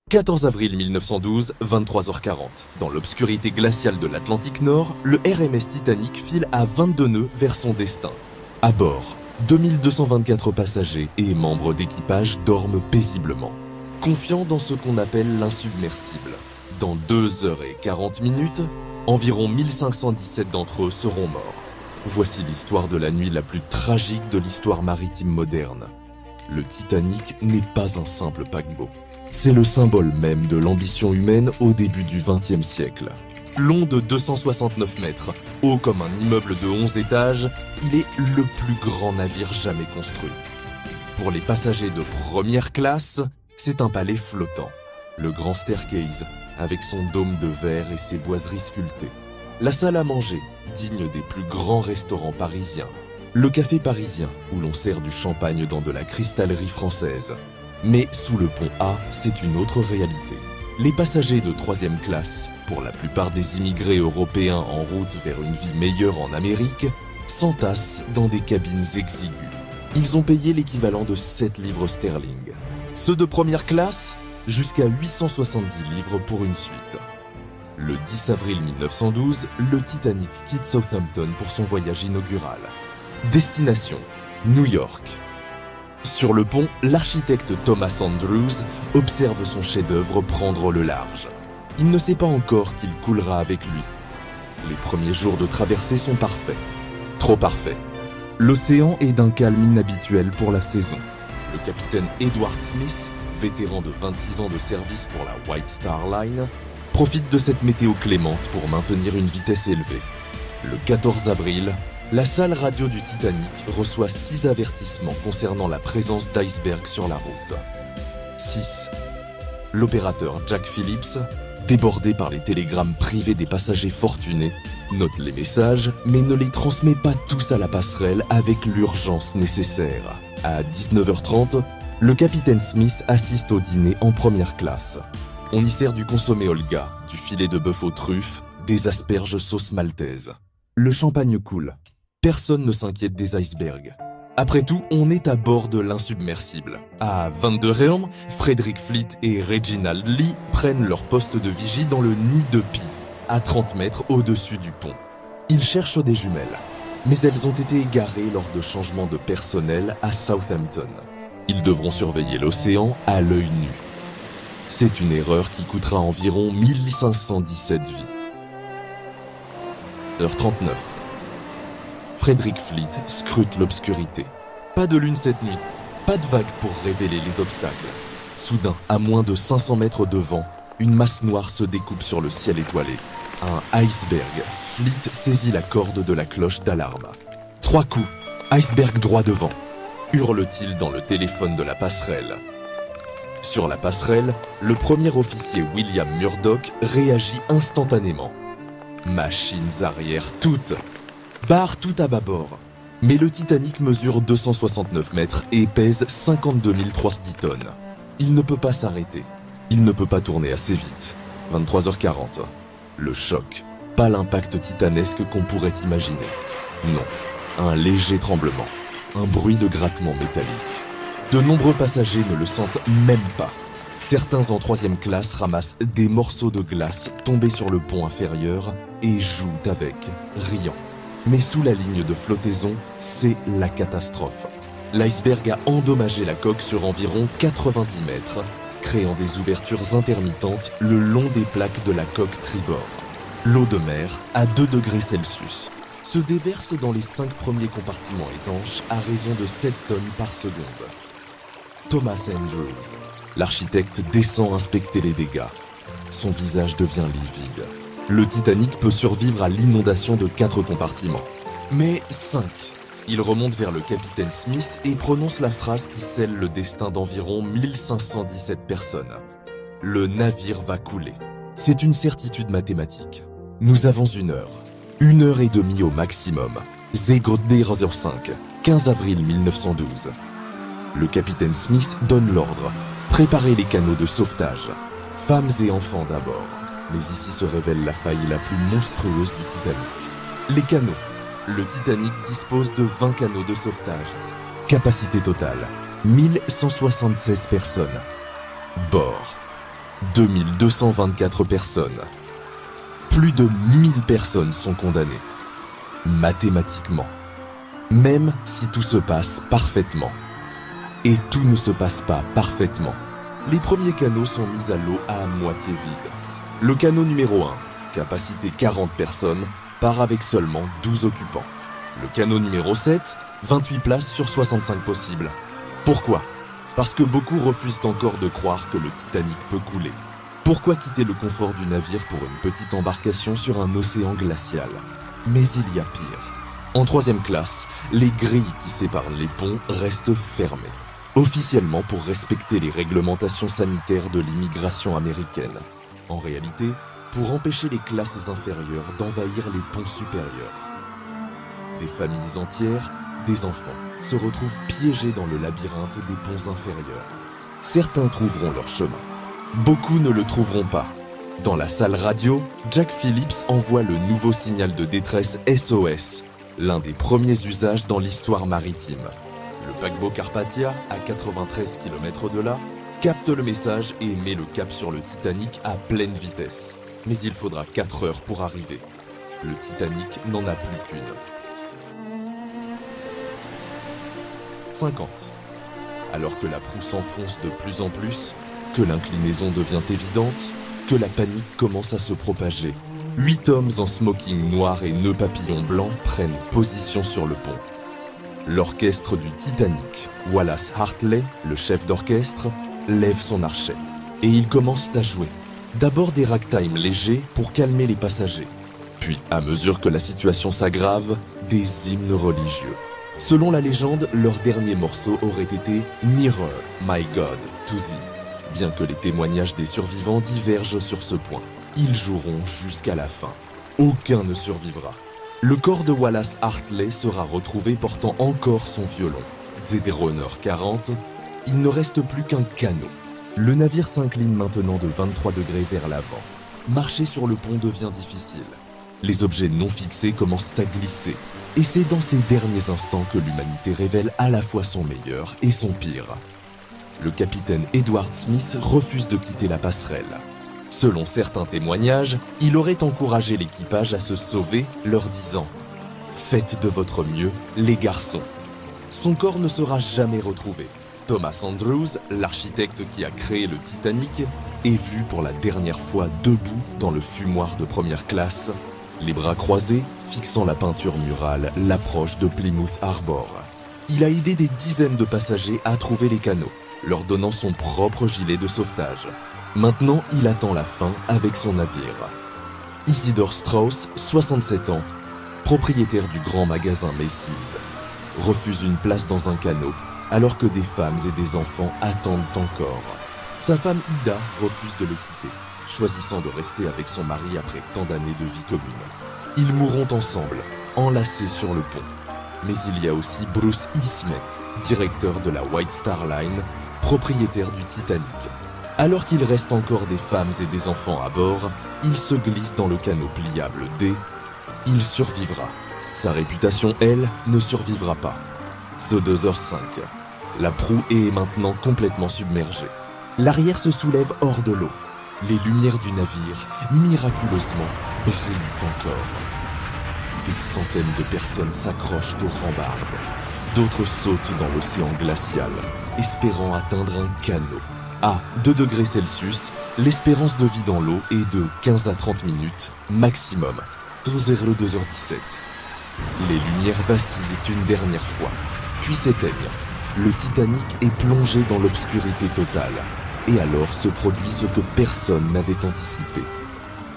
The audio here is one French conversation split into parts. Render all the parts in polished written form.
14 avril 1912, 23h40. Dans l'obscurité glaciale de l'Atlantique Nord, le RMS Titanic file à 22 nœuds vers son destin. À bord, 2224 passagers et membres d'équipage dorment paisiblement, confiants dans ce qu'on appelle l'insubmersible. Dans 2h40, environ 1517 d'entre eux seront morts. Voici l'histoire de la nuit la plus tragique de l'histoire maritime moderne. Le Titanic n'est pas un simple paquebot. C'est le symbole même de l'ambition humaine au début du XXe siècle. Long de 269 mètres, haut comme un immeuble de 11 étages, il est le plus grand navire jamais construit. Pour les passagers de première classe, c'est un palais flottant. Le grand staircase, avec son dôme de verre et ses boiseries sculptées. La salle à manger, digne des plus grands restaurants parisiens. Le café parisien, où l'on sert du champagne dans de la cristallerie française. Mais sous le pont A, c'est une autre réalité. Les passagers de troisième classe, pour la plupart des immigrés européens en route vers une vie meilleure en Amérique, s'entassent dans des cabines exiguës. Ils ont payé l'équivalent de 7 livres sterling. Ceux de première classe, jusqu'à 870 livres pour une suite. Le 10 avril 1912, le Titanic quitte Southampton pour son voyage inaugural. Destination, New York. Sur le pont, l'architecte Thomas Andrews observe son chef-d'œuvre prendre le large. Il ne sait pas encore qu'il coulera avec lui. Les premiers jours de traversée sont parfaits. Trop parfaits. L'océan est d'un calme inhabituel pour la saison. Le capitaine Edward Smith, vétéran de 26 ans de service pour la White Star Line, profite de cette météo clémente pour maintenir une vitesse élevée. Le 14 avril, la salle radio du Titanic reçoit 6 avertissements concernant la présence d'icebergs sur la route. 6. L'opérateur Jack Phillips, débordé par les télégrammes privés des passagers fortunés, note les messages mais ne les transmet pas tous à la passerelle avec l'urgence nécessaire. À 19h30, le capitaine Smith assiste au dîner en première classe. On y sert du consommé Olga, du filet de bœuf aux truffes, des asperges sauce maltaise. Le champagne coule. Personne ne s'inquiète des icebergs. Après tout, on est à bord de l'insubmersible. À 22h, Frederick Fleet et Reginald Lee prennent leur poste de vigie dans le nid de pie, à 30 mètres au-dessus du pont. Ils cherchent des jumelles, mais elles ont été égarées lors de changements de personnel à Southampton. Ils devront surveiller l'océan à l'œil nu. C'est une erreur qui coûtera environ 1517 vies. Heure 39. Frederick Fleet scrute l'obscurité. Pas de lune cette nuit, pas de vagues pour révéler les obstacles. Soudain, à moins de 500 mètres de vent, une masse noire se découpe sur le ciel étoilé. Un iceberg. Fleet saisit la corde de la cloche d'alarme. 3 coups, iceberg droit devant, hurle-t-il dans le téléphone de la passerelle. Sur la passerelle, le premier officier William Murdoch réagit instantanément. Machines arrière toutes, barre tout à bâbord. Mais le Titanic mesure 269 mètres et pèse 52 310 tonnes. Il ne peut pas s'arrêter. Il ne peut pas tourner assez vite. 23h40. Le choc. Pas l'impact titanesque qu'on pourrait imaginer. Non. Un léger tremblement. Un bruit de grattement métallique. De nombreux passagers ne le sentent même pas. Certains en troisième classe ramassent des morceaux de glace tombés sur le pont inférieur et jouent avec, riant. Mais sous la ligne de flottaison, c'est la catastrophe. L'iceberg a endommagé la coque sur environ 90 mètres, créant des ouvertures intermittentes le long des plaques de la coque tribord. L'eau de mer, à 2 degrés Celsius, se déverse dans les 5 premiers compartiments étanches à raison de 7 tonnes par seconde. Thomas Andrews, l'architecte, descend inspecter les dégâts. Son visage devient livide. Le Titanic peut survivre à l'inondation de 4 compartiments. Mais 5. Il remonte vers le capitaine Smith et prononce la phrase qui scelle le destin d'environ 1517 personnes. Le navire va couler. C'est une certitude mathématique. Nous avons 1 heure. 1 heure et demie au maximum. Zegodderozer 5, 15 avril 1912. Le capitaine Smith donne l'ordre. Préparez les canots de sauvetage. Femmes et enfants d'abord. Mais ici se révèle la faille la plus monstrueuse du Titanic. Les canots. Le Titanic dispose de 20 canots de sauvetage. Capacité totale, 1176 personnes. Bord. 2224 personnes. Plus de 1000 personnes sont condamnées. Mathématiquement. Même si tout se passe parfaitement. Et tout ne se passe pas parfaitement. Les premiers canaux sont mis à l'eau à moitié vide. Le canot numéro 1, capacité 40 personnes, part avec seulement 12 occupants. Le canot numéro 7, 28 places sur 65 possibles. Pourquoi ? Parce que beaucoup refusent encore de croire que le Titanic peut couler. Pourquoi quitter le confort du navire pour une petite embarcation sur un océan glacial ? Mais il y a pire. En 3e classe, les grilles qui séparent les ponts restent fermées. Officiellement pour respecter les réglementations sanitaires de l'immigration américaine. En réalité, pour empêcher les classes inférieures d'envahir les ponts supérieurs. Des familles entières, des enfants, se retrouvent piégés dans le labyrinthe des ponts inférieurs. Certains trouveront leur chemin. Beaucoup ne le trouveront pas. Dans la salle radio, Jack Phillips envoie le nouveau signal de détresse SOS, l'un des premiers usages dans l'histoire maritime. Le paquebot Carpathia, à 93 km de là, capte le message et met le cap sur le Titanic à pleine vitesse. Mais il faudra 4 heures pour arriver. Le Titanic n'en a plus qu'une. 50. Alors que la proue s'enfonce de plus en plus, que l'inclinaison devient évidente, que la panique commence à se propager, 8 hommes en smoking noir et nœuds papillons blancs prennent position sur le pont. L'orchestre du Titanic, Wallace Hartley, le chef d'orchestre, lève son archet. Et ils commencent à jouer. D'abord des ragtime légers pour calmer les passagers. Puis, à mesure que la situation s'aggrave, des hymnes religieux. Selon la légende, leur dernier morceau aurait été « Nearer, my God, to thee », bien que les témoignages des survivants divergent sur ce point. Ils joueront jusqu'à la fin. Aucun ne survivra. Le corps de Wallace Hartley sera retrouvé portant encore son violon. Des runners 40, il ne reste plus qu'un canot. Le navire s'incline maintenant de 23 degrés vers l'avant. Marcher sur le pont devient difficile. Les objets non fixés commencent à glisser. Et c'est dans ces derniers instants que l'humanité révèle à la fois son meilleur et son pire. Le capitaine Edward Smith refuse de quitter la passerelle. Selon certains témoignages, il aurait encouragé l'équipage à se sauver, leur disant « Faites de votre mieux, les garçons ». Son corps ne sera jamais retrouvé. Thomas Andrews, l'architecte qui a créé le Titanic, est vu pour la dernière fois debout dans le fumoir de première classe, les bras croisés, fixant la peinture murale, l'approche de Plymouth Harbor. Il a aidé des dizaines de passagers à trouver les canots, leur donnant son propre gilet de sauvetage. Maintenant, il attend la fin avec son navire. Isidore Strauss, 67 ans, propriétaire du grand magasin Macy's, refuse une place dans un canot, alors que des femmes et des enfants attendent encore. Sa femme Ida refuse de le quitter, choisissant de rester avec son mari après tant d'années de vie commune. Ils mourront ensemble, enlacés sur le pont. Mais il y a aussi Bruce Ismay, directeur de la White Star Line, propriétaire du Titanic. Alors qu'il reste encore des femmes et des enfants à bord, il se glisse dans le canot pliable D. Il survivra. Sa réputation, elle, ne survivra pas. The Dozer 5. La proue est maintenant complètement submergée. L'arrière se soulève hors de l'eau. Les lumières du navire, miraculeusement, brillent encore. Des centaines de personnes s'accrochent aux rambardes. D'autres sautent dans l'océan glacial, espérant atteindre un canot. À 2 degrés Celsius, l'espérance de vie dans l'eau est de 15 à 30 minutes, maximum, 02h17. Les lumières vacillent une dernière fois, puis s'éteignent. Le Titanic est plongé dans l'obscurité totale. Et alors se produit ce que personne n'avait anticipé.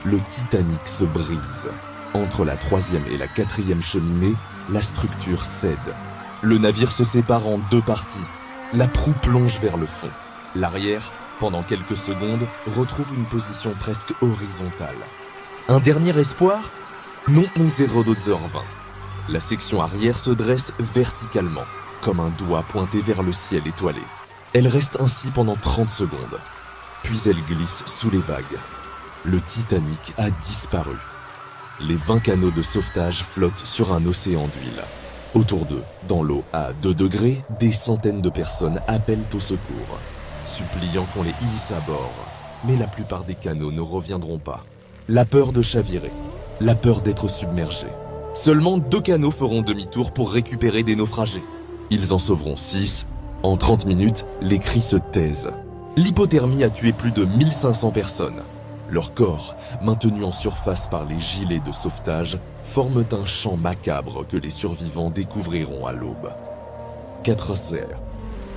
Le Titanic se brise. Entre la 3e et la 4e cheminée, la structure cède. Le navire se sépare en 2 parties. La proue plonge vers le fond. L'arrière, pendant quelques secondes, retrouve une position presque horizontale. Un dernier espoir ? Non 11h20. La section arrière se dresse verticalement, comme un doigt pointé vers le ciel étoilé. Elle reste ainsi pendant 30 secondes. Puis elle glisse sous les vagues. Le Titanic a disparu. Les 20 canots de sauvetage flottent sur un océan d'huile. Autour d'eux, dans l'eau à 2 degrés, des centaines de personnes appellent au secours, suppliant qu'on les hisse à bord. mais la plupart des canots ne reviendront pas. La peur de chavirer, la peur d'être submergé. Seulement 2 canots feront demi-tour pour récupérer des naufragés. Ils en sauveront 6. En 30 minutes, les cris se taisent. L'hypothermie a tué plus de 1500 personnes. Leurs corps, maintenus en surface par les gilets de sauvetage, forment un champ macabre que les survivants découvriront à l'aube. 4h.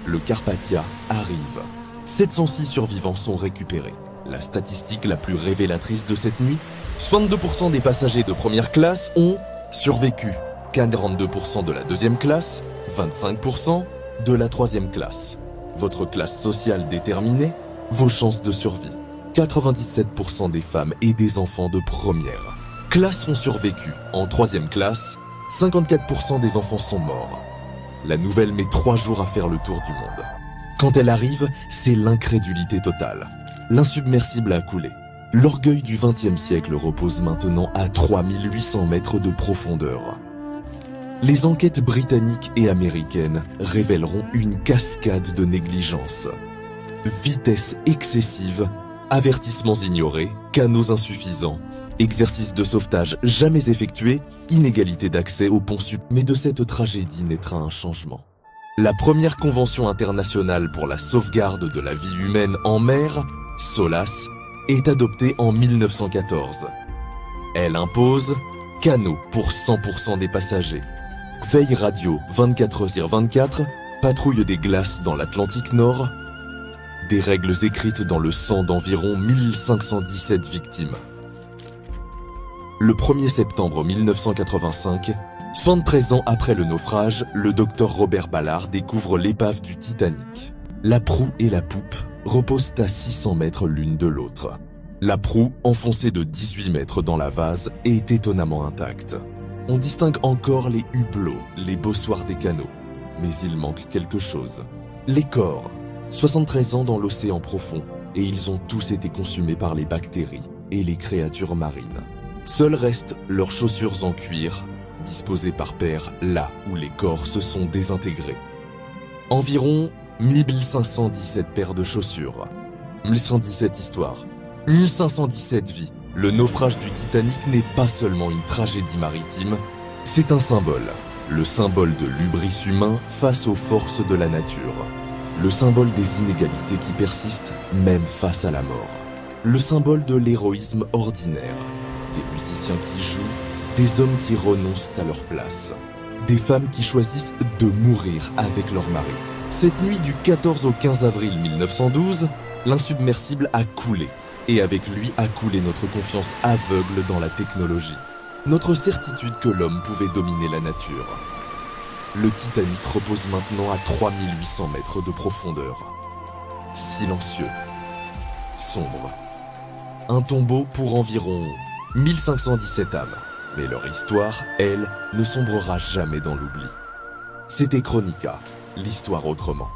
Le Carpathia arrive. 706 survivants sont récupérés. La statistique la plus révélatrice de cette nuit, 62% des passagers de première classe ont survécu, 42% de la deuxième classe, 25% de la troisième classe. Votre classe sociale déterminée, vos chances de survie. 97% des femmes et des enfants de première classe ont survécu. En troisième classe, 54% des enfants sont morts. La nouvelle met 3 jours à faire le tour du monde. Quand elle arrive, c'est l'incrédulité totale. L'insubmersible a coulé. L'orgueil du XXe siècle repose maintenant à 3800 mètres de profondeur. Les enquêtes britanniques et américaines révéleront une cascade de négligence. Vitesse excessive, avertissements ignorés, canaux insuffisants, exercices de sauvetage jamais effectués, inégalité d'accès au pont sup. Mais de cette tragédie naîtra un changement. La première convention internationale pour la sauvegarde de la vie humaine en mer, SOLAS, est adoptée en 1914. Elle impose canaux pour 100% des passagers, veille radio 24h/24, patrouille des glaces dans l'Atlantique Nord, des règles écrites dans le sang d'environ 1517 victimes. Le 1er septembre 1985, 73 ans après le naufrage, le docteur Robert Ballard découvre l'épave du Titanic. La proue et la poupe reposent à 600 mètres l'une de l'autre. La proue, enfoncée de 18 mètres dans la vase, est étonnamment intacte. On distingue encore les hublots, les bossoirs des canots. Mais il manque quelque chose. Les corps, 73 ans dans l'océan profond, et ils ont tous été consumés par les bactéries et les créatures marines. Seules restent leurs chaussures en cuir, disposées par paires là où les corps se sont désintégrés. Environ 1517 paires de chaussures, 1117 histoires, 1517 vies. Le naufrage du Titanic n'est pas seulement une tragédie maritime, c'est un symbole. Le symbole de l'hubris humain face aux forces de la nature. Le symbole des inégalités qui persistent même face à la mort. Le symbole de l'héroïsme ordinaire. Des musiciens qui jouent, des hommes qui renoncent à leur place. Des femmes qui choisissent de mourir avec leur mari. Cette nuit du 14 au 15 avril 1912, l'insubmersible a coulé. Et avec lui a coulé notre confiance aveugle dans la technologie. Notre certitude que l'homme pouvait dominer la nature. Le Titanic repose maintenant à 3800 mètres de profondeur. Silencieux. Sombre. Un tombeau pour environ 1517 âmes. Mais leur histoire, elle, ne sombrera jamais dans l'oubli. C'était Chronica, l'histoire autrement.